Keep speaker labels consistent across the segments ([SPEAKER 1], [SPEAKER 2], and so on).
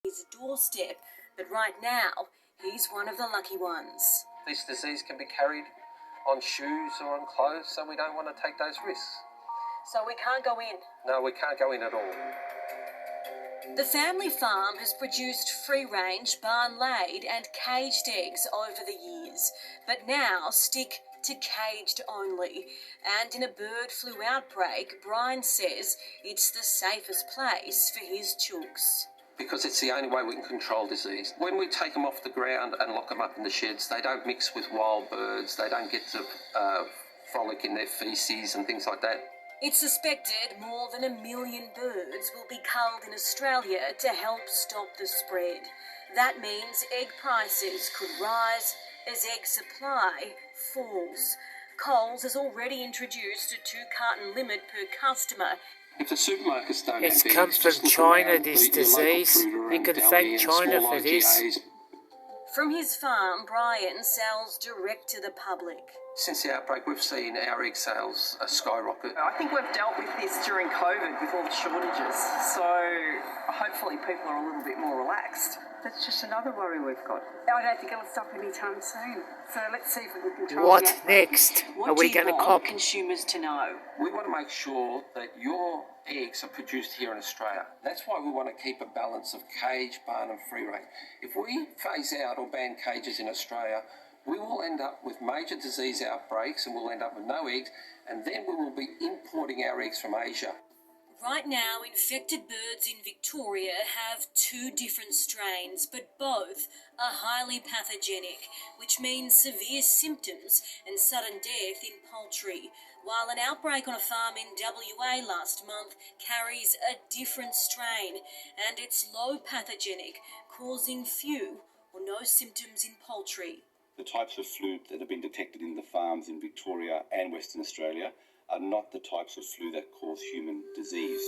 [SPEAKER 1] his doorstep, but right now he's one of the lucky ones.
[SPEAKER 2] This disease can be carried on shoes or on clothes, so we don't want to take those risks.
[SPEAKER 1] So we can't go in?
[SPEAKER 2] No, we can't go in at all.
[SPEAKER 1] The family farm has produced free-range, barn-laid and caged eggs over the years, but now stick to caged only. And in a bird flu outbreak, Brian says it's the safest place for his chooks.
[SPEAKER 2] Because it's the only way we can control disease. When we take them off the ground and lock them up in the sheds, they don't mix with wild birds, they don't get to frolic in their feces and things like that.
[SPEAKER 1] It's suspected more than 1 million birds will be culled in Australia to help stop the spread. That means egg prices could rise as egg supply falls. Coles has already introduced a 2-carton limit per customer.
[SPEAKER 2] If the supermarkets don't
[SPEAKER 3] It comes from China, this disease. We can thank China for this.
[SPEAKER 1] From his farm, Brian sells direct to the public.
[SPEAKER 2] Since the outbreak, we've seen our egg sales skyrocket.
[SPEAKER 4] I think we've dealt with this during COVID with all the shortages, so hopefully people are a little bit more relaxed.
[SPEAKER 5] That's just another worry we've got. I don't think it'll stop anytime soon. So let's see if we can control
[SPEAKER 3] What
[SPEAKER 5] it.
[SPEAKER 3] next? Are we going to cop?
[SPEAKER 1] Consumers to know?
[SPEAKER 2] We want to make sure that your eggs are produced here in Australia. That's why we want to keep a balance of cage, barn and free range. If we phase out or ban cages in Australia, we will end up with major disease outbreaks and we'll end up with no eggs, and then we will be importing our eggs from Asia.
[SPEAKER 1] Right now, infected birds in Victoria have 2 different strains, but both are highly pathogenic, which means severe symptoms and sudden death in poultry, while an outbreak on a farm in WA last month carries a different strain, and it's low pathogenic, causing few or no symptoms in poultry.
[SPEAKER 6] The types of flu that have been detected in the farms in Victoria and Western Australia are not the types of flu that cause human disease.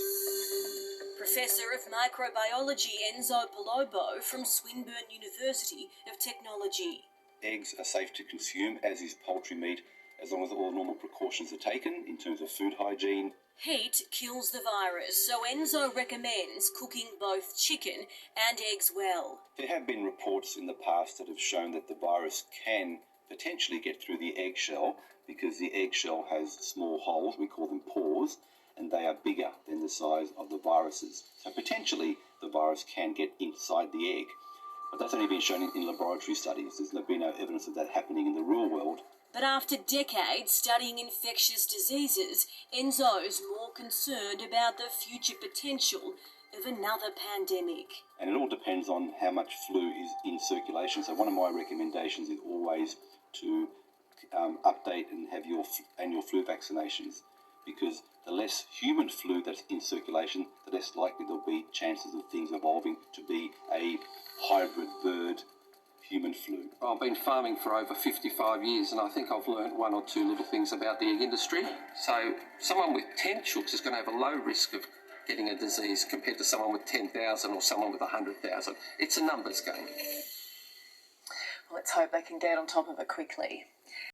[SPEAKER 1] Professor of Microbiology Enzo Palobo from Swinburne University of Technology.
[SPEAKER 6] Eggs are safe to consume, as is poultry meat, as long as all normal precautions are taken in terms of food hygiene.
[SPEAKER 1] Heat kills the virus, so Enzo recommends cooking both chicken and eggs well.
[SPEAKER 6] There have been reports in the past that have shown that the virus can potentially get through the eggshell because the eggshell has small holes, we call them pores, and they are bigger than the size of the viruses. So potentially the virus can get inside the egg. But that's only been shown in laboratory studies. There's been no evidence of that happening in the real world.
[SPEAKER 1] But after decades studying infectious diseases, Enzo's more concerned about the future potential of another pandemic.
[SPEAKER 6] And it all depends on how much flu is in circulation. So one of my recommendations is always to update and have your annual flu vaccinations, because the less human flu that's in circulation, the less likely there'll be chances of things evolving to be a hybrid bird human flu.
[SPEAKER 2] I've been farming for over 55 years and I think I've learned 1 or 2 little things about the egg industry. So someone with 10 chooks is going to have a low risk of getting a disease compared to someone with 10,000 or someone with 100,000. It's a numbers game.
[SPEAKER 4] Let's hope they can get on top of it quickly.